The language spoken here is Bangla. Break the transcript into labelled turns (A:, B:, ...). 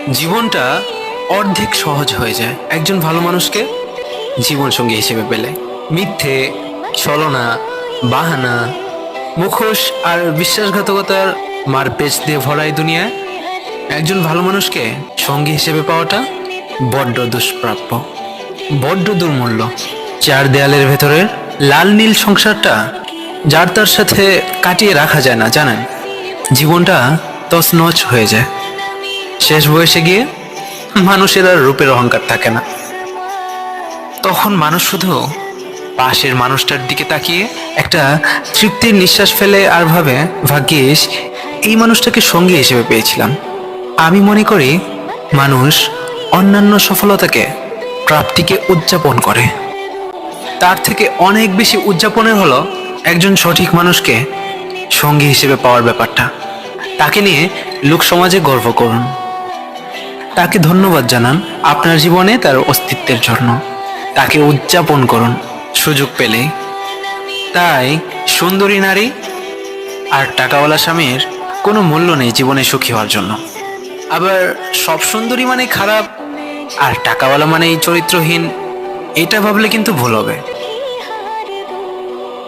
A: জীবনটা অর্ধেক সহজ হয়ে যায় একজন ভালো মানুষকে জীবনসঙ্গী হিসেবে পেলে। মিথ্যে, ছলনা, বাহানা, মুখোশ আর বিশ্বাসঘাতকতার মারপেচ দিয়ে ভরা এই দুনিয়ায় একজন ভালো মানুষকে সঙ্গী হিসেবে পাওয়াটা বড্ড দুষ্প্রাপ্য, বড্ড দুর্মূল্য। চার দেয়ালের ভেতরের লাল নীল সংসারটা যার তার সাথে কাটিয়ে রাখা যায় না, জানেন? জীবনটা তছনছ হয়ে যায়। শেষ বয়সে গিয়ে মানুষের আর রূপের অহংকার থাকে না। তখন মানুষ শুধু পাশের মানুষটার দিকে তাকিয়ে একটা তৃপ্তির নিঃশ্বাস ফেলে আর ভাবে, ভাগ্যিস এই মানুষটাকে সঙ্গী হিসেবে পেয়েছিলাম। আমি মনে করি মানুষ অন্যান্য সফলতাকে, প্রাপ্তিকে উদযাপন করে, তার থেকে অনেক বেশি উদযাপনের হলো একজন সঠিক মানুষকে সঙ্গী হিসেবে পাওয়ার ব্যাপারটা। তাকে নিয়ে লোক সমাজে গর্ব করুন, তাকে ধন্যবাদ জানান আপনার জীবনে তার অস্তিত্বের জন্য, তাকে উদযাপন করুন সুযোগ পেলেই। তাই সুন্দরী নারী আর টাকাওয়ালা স্বামীর কোনো মূল্য নেই জীবনে সুখী হওয়ার জন্য। আবার সব সুন্দরী মানে খারাপ আর টাকাওয়ালা মানেই চরিত্রহীন, এটা ভাবলে কিন্তু ভুল হবে।